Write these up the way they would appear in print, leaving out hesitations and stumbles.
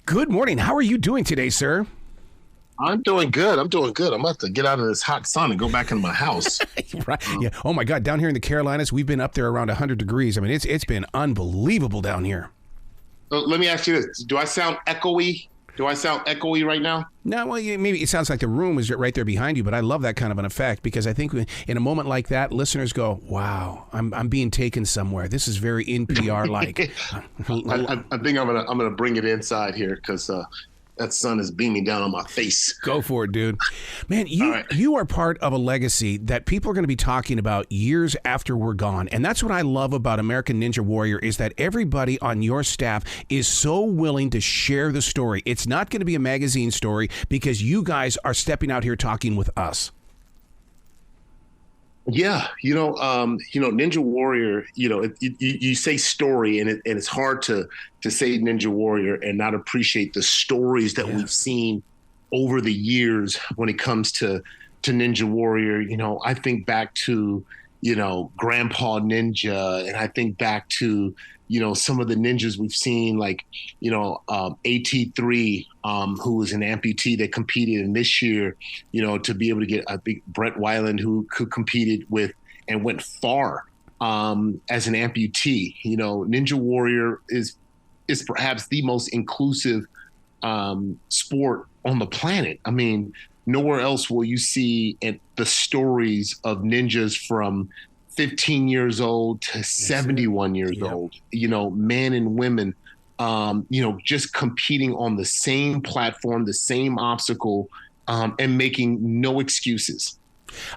Good morning. How are you doing today, sir? I'm doing good. I'm about to get out of this hot sun and go back into my house. Right. Yeah. Oh my God. Down here in the Carolinas, we've been up there around 100 degrees. I mean, it's been unbelievable down here. Let me ask you this: do I sound echoey? Right now? No, well, maybe it sounds like the room is right there behind you, but I love that kind of an effect because I think in a moment like that, listeners go, "Wow, I'm being taken somewhere. This is very NPR-like." I think I'm gonna bring it inside here because that sun is beaming down on my face. Go for it, dude. Man, you are part of a legacy that people are going to be talking about years after we're gone. And that's what I love about American Ninja Warrior is that everybody on your staff is so willing to share the story. It's not going to be a magazine story because you guys are stepping out here talking with us. Yeah, Ninja Warrior. You say story, and it's hard to say Ninja Warrior and not appreciate the stories that we've seen over the years when it comes to Ninja Warrior. I think back to Grandpa Ninja, and I think back to some of the ninjas we've seen, like AT3, who was an amputee that competed in this year, to be able to get, I think, Brett Weiland, who competed with and went far as an amputee. Ninja Warrior is perhaps the most inclusive sport on the planet. I mean, nowhere else will you see the stories of ninjas from 15 years old to 71 years old, men and women, just competing on the same platform, the same obstacle, and making no excuses.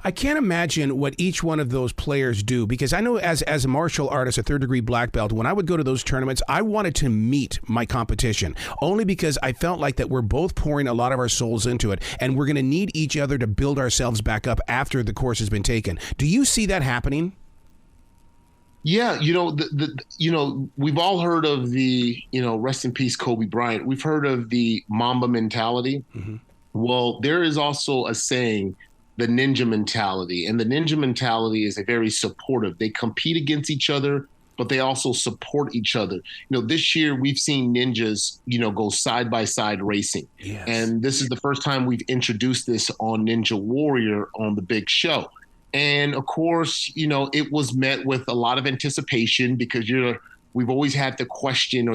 I can't imagine what each one of those players do because I know as a martial artist, a third-degree black belt, when I would go to those tournaments, I wanted to meet my competition only because I felt like that we're both pouring a lot of our souls into it and we're going to need each other to build ourselves back up after the course has been taken. Do you see that happening? Yeah, we've all heard of the, rest in peace, Kobe Bryant. We've heard of the Mamba mentality. Mm-hmm. Well, there is also a saying, the ninja mentality. And the ninja mentality is a very supportive. They compete against each other, but they also support each other. This year we've seen ninjas, go side by side racing. Yes. And this is the first time we've introduced this on Ninja Warrior on the big show. And of course, it was met with a lot of anticipation because we've always had the question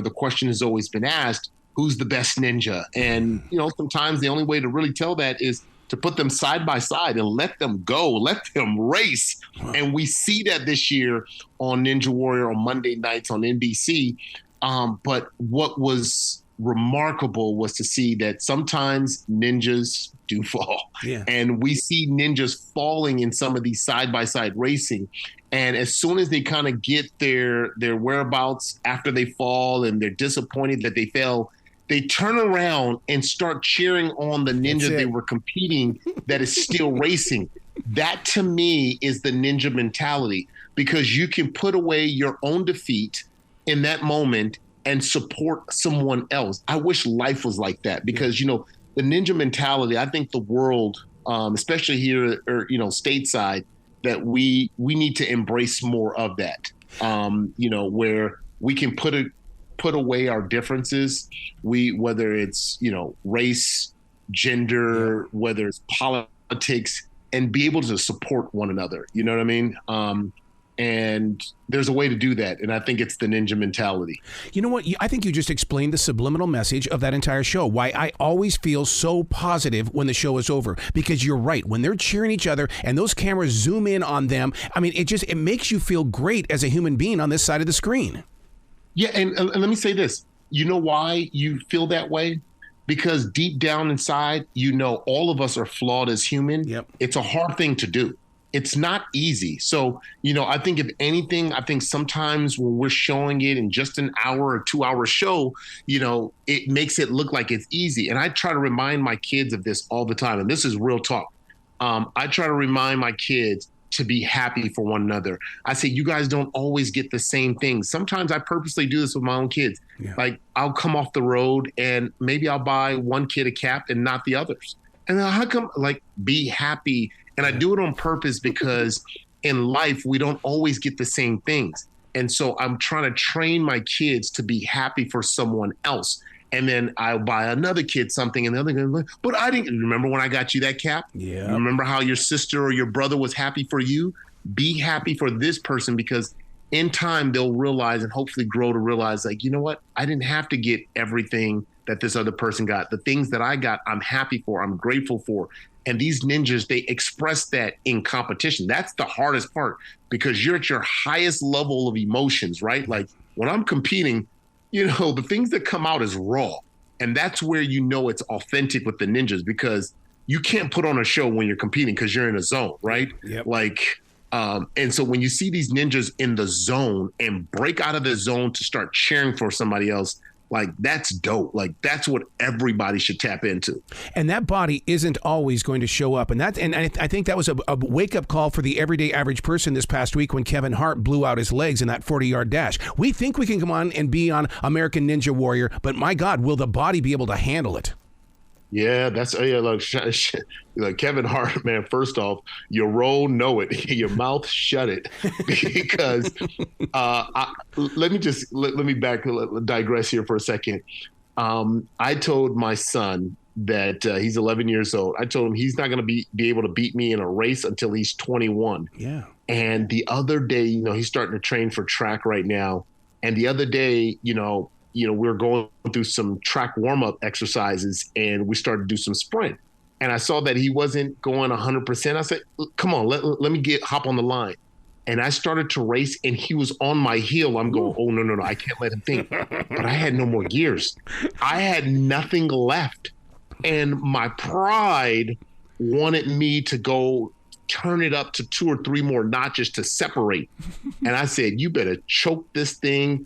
has always been asked, who's the best ninja? And, sometimes the only way to really tell that is to put them side by side and let them go, let them race. Wow. And we see that this year on Ninja Warrior on Monday nights on NBC. But what was remarkable was to see that sometimes ninjas do fall. Yeah. And we see ninjas falling in some of these side-by-side racing. And as soon as they kind of get their whereabouts after they fall and they're disappointed that they fell, they turn around and start cheering on the ninja they were competing that is still racing. That, to me, is the ninja mentality, because you can put away your own defeat in that moment and support someone else. I wish life was like that because, the ninja mentality, I think the world, especially here, stateside, that we need to embrace more of that, where we can put away our differences, whether it's, race, gender, whether it's politics, and be able to support one another. You know what I mean? And there's a way to do that. And I think it's the ninja mentality. You know what? I think you just explained the subliminal message of that entire show. Why I always feel so positive when the show is over, because you're right. When they're cheering each other and those cameras zoom in on them, I mean, it makes you feel great as a human being on this side of the screen. Yeah. And let me say this. You know why you feel that way? Because deep down inside, all of us are flawed as human. Yep. It's a hard thing to do. It's not easy. So, I think if anything, sometimes when we're showing it in just an hour or 2 hour show, it makes it look like it's easy. And I try to remind my kids of this all the time. And this is real talk. I try to remind my kids to be happy for one another. I say, you guys don't always get the same things. Sometimes I purposely do this with my own kids. Yeah. Like I'll come off the road and maybe I'll buy one kid a cap and not the others. And then how come, be happy? And I do it on purpose because in life, we don't always get the same things. And so I'm trying to train my kids to be happy for someone else. And then I'll buy another kid something, and the other kid, but I didn't remember when I got you that cap. Yeah. Remember how your sister or your brother was happy for you? Be happy for this person, because in time they'll realize and hopefully grow to realize, like, you know what? I didn't have to get everything that this other person got. The things that I got, I'm happy for, I'm grateful for. And these ninjas, they express that in competition. That's the hardest part, because you're at your highest level of emotions, right? Like when I'm competing, the things that come out is raw. And that's where you know it's authentic with the ninjas, because you can't put on a show when you're competing because you're in a zone, right? Yep. And so when you see these ninjas in the zone and break out of the zone to start cheering for somebody else, like, that's dope. Like, that's what everybody should tap into. And that body isn't always going to show up. And I think that was a wake-up call for the everyday average person this past week when Kevin Hart blew out his legs in that 40-yard dash. We think we can come on and be on American Ninja Warrior, but my God, will the body be able to handle it? Yeah, like Kevin Hart, man. First off, your role, know it. Your mouth, shut it. Because let me digress here for a second. I told my son that he's 11 years old. I told him he's not going to be able to beat me in a race until he's 21. Yeah. And the other day, he's starting to train for track right now. And the other day, we were going through some track warm-up exercises, and we started to do some sprint. And I saw that he wasn't going 100%. I said, come on, let me hop on the line. And I started to race, and he was on my heel. I'm going, oh, no, I can't let him think. But I had no more gears. I had nothing left. And my pride wanted me to go turn it up to 2 or 3 more notches to separate. And I said, you better choke this thing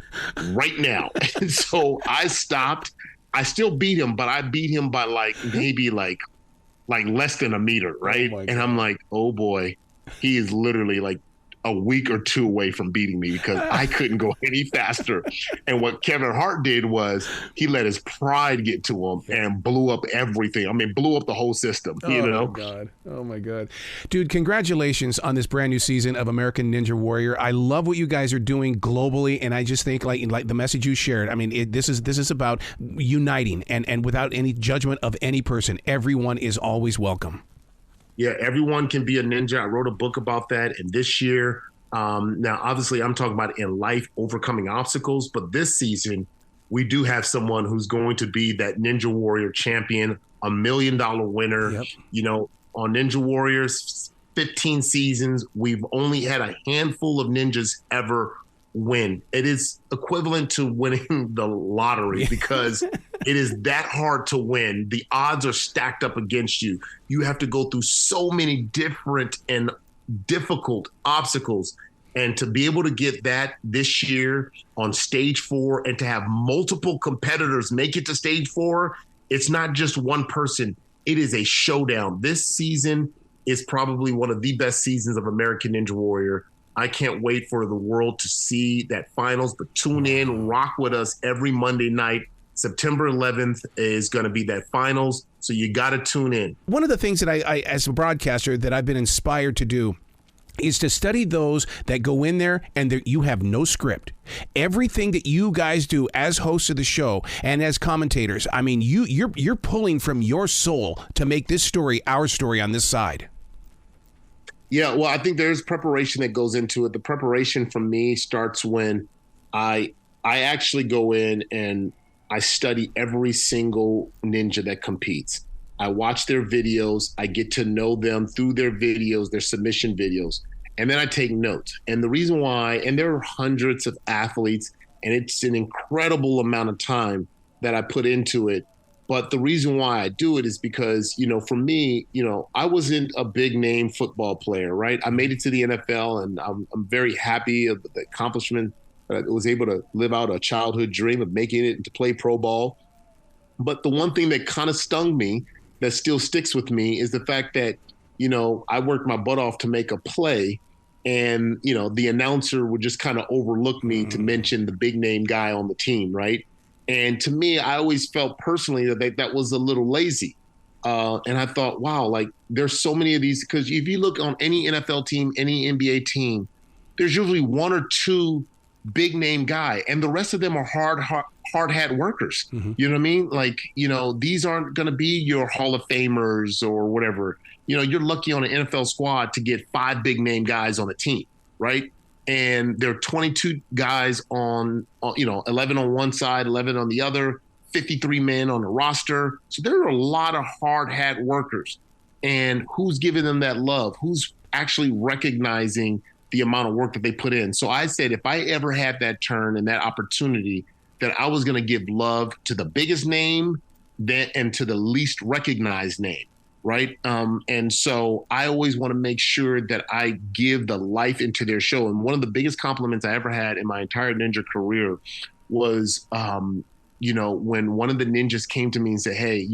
right now. And so I stopped. I still beat him, but I beat him by maybe less than a meter, right? And I'm like, oh boy, he is literally like a week or 2 away from beating me, because I couldn't go any faster. And what Kevin Hart did was he let his pride get to him and blew up everything. I mean, blew up the whole system, Oh my God. Dude, congratulations on this brand new season of American Ninja Warrior. I love what you guys are doing globally. And I just think like the message you shared, I mean, this is about uniting and without any judgment of any person. Everyone is always welcome. Yeah, everyone can be a ninja. I wrote a book about that. And this year, now, obviously, I'm talking about in life, overcoming obstacles. But this season, we do have someone who's going to be that Ninja Warrior champion, $1 million winner. Yep. On Ninja Warriors, 15 seasons, we've only had a handful of ninjas ever win. It is equivalent to winning the lottery, because it is that hard to win. The odds are stacked up against you. You have to go through so many different and difficult obstacles. And to be able to get that this year on stage 4, and to have multiple competitors make it to stage 4, it's not just one person. It is a showdown. This season is probably one of the best seasons of American Ninja Warrior. I can't wait for the world to see that finals, but tune in, rock with us every Monday night. September 11th is going to be that finals, so you got to tune in. One of the things that I, as a broadcaster, that I've been inspired to do is to study those that go in there and you have no script. Everything that you guys do as hosts of the show and as commentators, I mean, you're pulling from your soul to make this story our story on this side. Yeah, well, I think there's preparation that goes into it. The preparation for me starts when I actually go in and I study every single ninja that competes. I watch their videos. I get to know them through their videos, their submission videos, and then I take notes. And the reason why, and there are hundreds of athletes, and it's an incredible amount of time that I put into it. But the reason why I do it is because, for me, I wasn't a big name football player, right? I made it to the NFL, and I'm very happy of the accomplishment that I was able to live out a childhood dream of making it to play pro ball. But the one thing that kind of stung me, that still sticks with me, is the fact that, I worked my butt off to make a play, and, the announcer would just kind of overlook me to mention the big name guy on the team, right? And to me, I always felt personally that was a little lazy. And I thought, wow, like there's so many of these, because if you look on any NFL team, any NBA team, there's usually 1 or 2 big name guy, and the rest of them are hard hat workers. Mm-hmm. You know what I mean? Like, these aren't going to be your Hall of Famers or whatever. You're lucky on an NFL squad to get 5 big name guys on a team, right? And there are 22 guys on 11 on one side, 11 on the other, 53 men on the roster. So there are a lot of hard hat workers. And who's giving them that love? Who's actually recognizing the amount of work that they put in? So I said, if I ever had that turn and that opportunity, that I was going to give love to the biggest name and to the least recognized name, right? And so I always want to make sure that I give the life into their show. And one of the biggest compliments I ever had in my entire ninja career was, when one of the ninjas came to me and said, hey,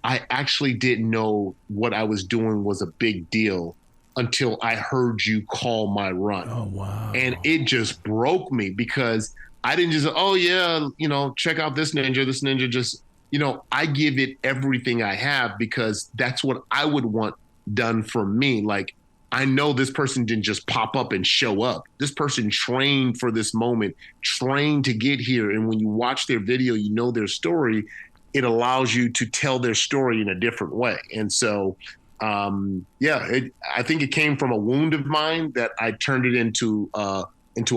I actually didn't know what I was doing was a big deal until I heard you call my run. Oh, wow. And it just broke me, because I didn't just, check out this ninja just, I give it everything I have, because that's what I would want done for me. Like, I know this person didn't just pop up and show up. This person trained for this moment, trained to get here. And when you watch their video, their story, it allows you to tell their story in a different way. And so, I think it came from a wound of mine that I turned it into a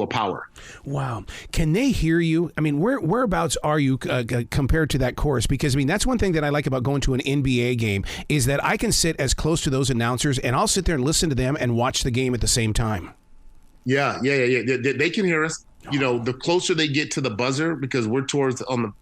power. Wow. Can they hear you? I mean, whereabouts are you compared to that course? Because, that's one thing that I like about going to an NBA game is that I can sit as close to those announcers, and I'll sit there and listen to them and watch the game at the same time. Yeah. They can hear us. The closer they get to the buzzer, because we're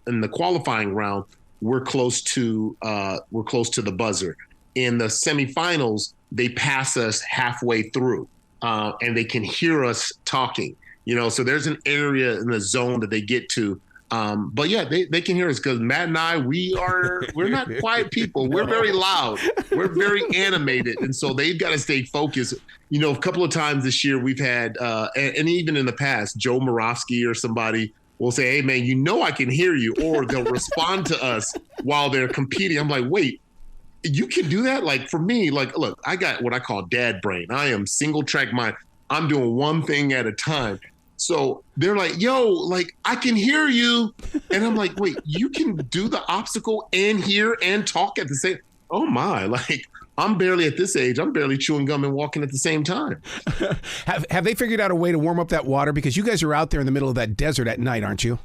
in the qualifying round, we're close to the buzzer. In the semifinals, they pass us halfway through. And they can hear us talking, so there's an area in the zone that they get to. But yeah, they can hear us, because Matt and I, we're not quiet people. We're very loud. We're very animated. And so they've got to stay focused. A couple of times this year we've had, and even in the past, Joe Moravsky or somebody will say, hey man, I can hear you, or they'll respond to us while they're competing. I'm like, wait, you can do that? Like, for me, like, look, I got what I call dad brain. I am single track mind. I'm doing one thing at a time. So they're like, yo, like, I can hear you. And I'm like, wait, you can do the obstacle and hear and talk at the same. Oh my, like, I'm barely at this age. I'm barely chewing gum and walking at the same time. Have they figured out a way to warm up that water? Because you guys are out there in the middle of that desert at night, aren't you?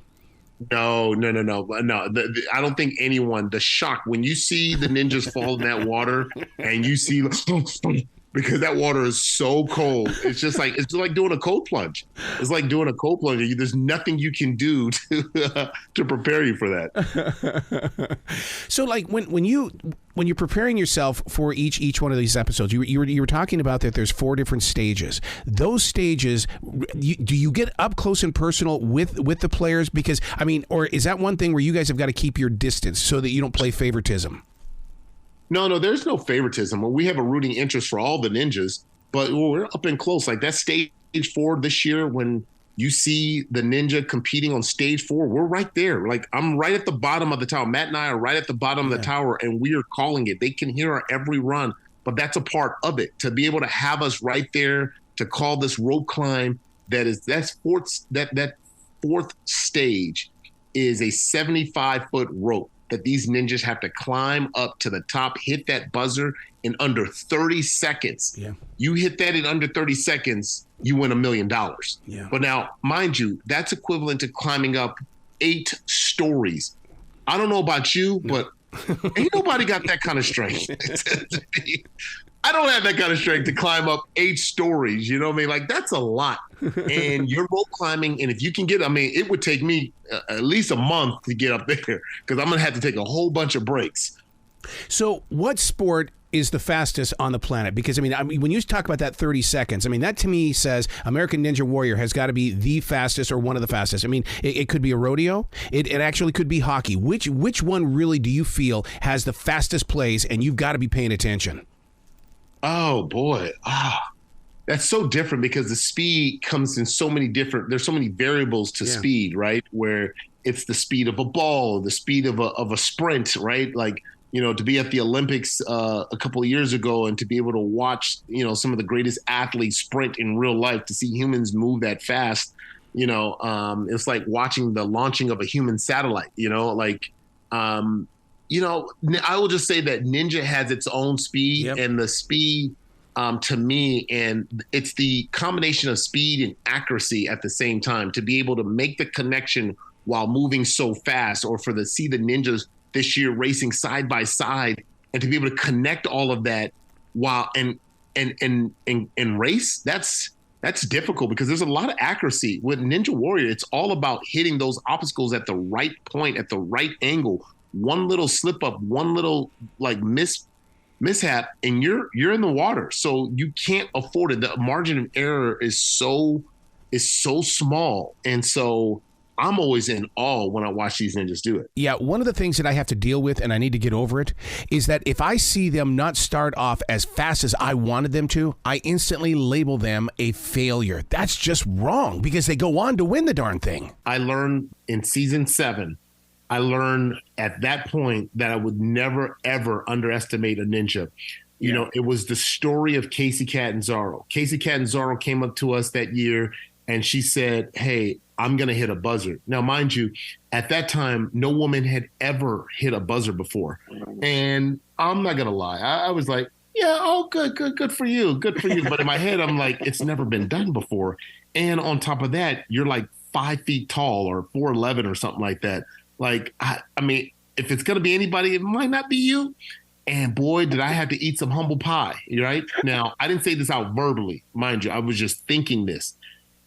No. I don't think anyone, the shock when you see the ninjas fall in that water and you see, because that water is so cold. It's just like doing a cold plunge. It's like doing a cold plunge. There's nothing you can do to prepare you for that. So, like, when you're preparing yourself for each one of these episodes, you were talking about that there's 4 different stages. Those stages, do you get up close and personal with the players? Because, or is that one thing where you guys have got to keep your distance so that you don't play favoritism? No, there's no favoritism. We have a rooting interest for all the ninjas, but we're up and close. Like that stage 4 this year, when you see the ninja competing on stage 4, we're right there. Like, I'm right at the bottom of the tower. Matt and I are right at the bottom of the tower, and we are calling it. They can hear our every run, but that's a part of it. To be able to have us right there to call this rope climb, that fourth stage is a 75-foot rope that these ninjas have to climb up to the top, hit that buzzer in under 30 seconds. Yeah. You hit that in under 30 seconds, you win $1 million. Yeah. But now, mind you, that's equivalent to climbing up 8 stories. I don't know about you, but ain't nobody got that kind of strength. I don't have that kind of strength to climb up 8 stories. You know what I mean? Like, that's a lot. And you're rope climbing. And if you can it would take me at least a month to get up there, because I'm going to have to take a whole bunch of breaks. So what sport is the fastest on the planet? Because, when you talk about that 30 seconds, that to me says American Ninja Warrior has got to be the fastest or one of the fastest. It could be a rodeo. It actually could be hockey. Which one really do you feel has the fastest plays, and you've got to be paying attention? Oh, boy. That's so different, because the speed comes in so many there's so many variables to speed, right? Where it's the speed of a ball, the speed of a sprint, right? Like, to be at the Olympics a couple of years ago and to be able to watch, some of the greatest athletes sprint in real life, to see humans move that fast. It's like watching the launching of a human satellite. I will just say that Ninja has its own speed, Yep. and the speed to me, and it's the combination of speed and accuracy at the same time to be able to make the connection while moving so fast, or see the ninjas this year racing side by side, and to be able to connect all of that while and race. That's difficult because there's a lot of accuracy with Ninja Warrior. It's all about hitting those obstacles at the right point, at the right angle. One little slip up, one little mishap, and you're in the water. So you can't afford it. The margin of error is so small, and so I'm always in awe when I watch these ninjas do it. Yeah, one of the things that I have to deal with, and I need to get over it, is that if I see them not start off as fast as I wanted them to, I instantly label them a failure. That's just wrong because they go on to win the darn thing. I learned in season 7, I learned at that point that I would never, ever underestimate a ninja. It was the story of Casey Catanzaro. Casey Catanzaro came up to us that year and she said, "Hey, I'm going to hit a buzzer." Now, mind you, at that time, no woman had ever hit a buzzer before. And I'm not going to lie. I was like, yeah, oh, good for you. Good for you. But in my head, I'm like, it's never been done before. And on top of that, you're like 5 feet tall or 4'11" or something like that. Like, I mean, if it's going to be anybody, it might not be you. And boy, did I have to eat some humble pie, right? Now, I didn't say this out verbally, mind you. I was just thinking this.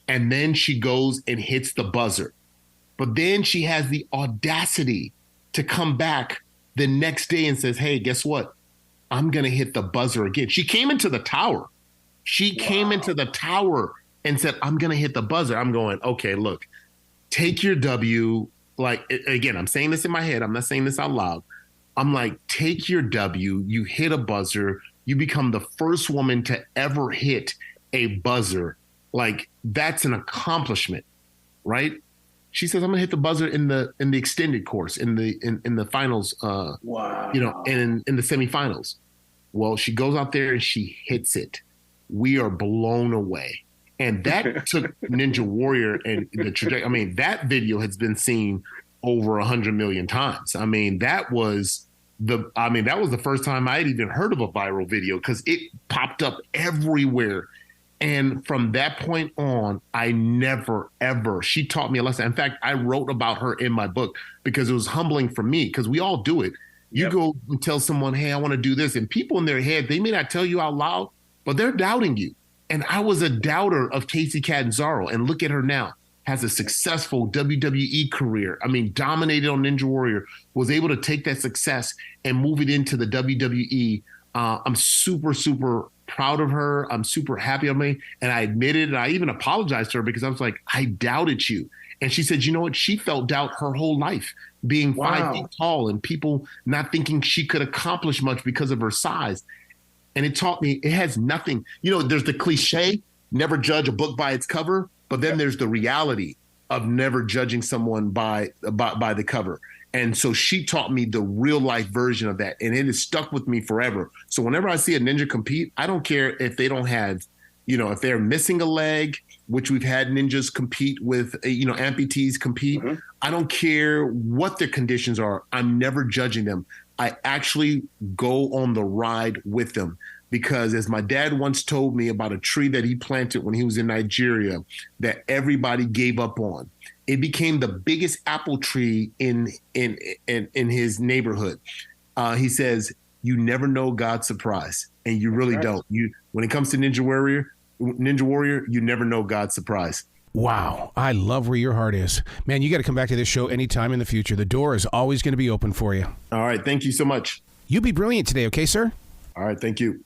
And then she goes and hits the buzzer. But then she has the audacity to come back the next day and says, "Hey, guess what? I'm going to hit the buzzer again." She came into the tower. Came into the tower and said, "I'm going to hit the buzzer." I'm going, okay, look, take your W. Like, again, I'm saying this in my head. I'm not saying this out loud. I'm like, take your W. You hit a buzzer. You become the first woman to ever hit a buzzer. Like, that's an accomplishment, right? She says, "I'm gonna hit the buzzer in the extended course, in the finals, wow. And in the semifinals." Well, she goes out there and she hits it. We are blown away. And that took Ninja Warrior and the trajectory. I mean, that video has been seen over 100 million times. I mean, that was the first time I had even heard of a viral video because it popped up everywhere. And from that point on, I never, ever, she taught me a lesson. In fact, I wrote about her in my book because it was humbling for me because we all do it. You go and tell someone, "Hey, I want to do this." And people in their head, they may not tell you out loud, but they're doubting you. And I was a doubter of Casey Catanzaro. And look at her now. Has a successful WWE career. I mean, dominated on Ninja Warrior, was able to take that success and move it into the WWE. I'm super, super proud of her. I'm super happy of me. And I admitted, and I even apologized to her because I was like, I doubted you. And she said, you know what? She felt doubt her whole life, being 5 feet tall and people not thinking she could accomplish much because of her size. And it taught me it has nothing. There's the cliche, never judge a book by its cover. But then there's the reality of never judging someone by the cover. And so she taught me the real life version of that. And it has stuck with me forever. So whenever I see a ninja compete, I don't care if they don't have, if they're missing a leg, which we've had ninjas compete with, amputees compete. Mm-hmm. I don't care what their conditions are. I'm never judging them. I actually go on the ride with them. Because as my dad once told me about a tree that he planted when he was in Nigeria that everybody gave up on, it became the biggest apple tree in his neighborhood. He says, "You never know God's surprise, and you really don't. When it comes to Ninja Warrior, you never know God's surprise." Wow, I love where your heart is, man. You got to come back to this show anytime in the future. The door is always going to be open for you. All right, thank you so much. You be brilliant today, okay, sir? All right, thank you.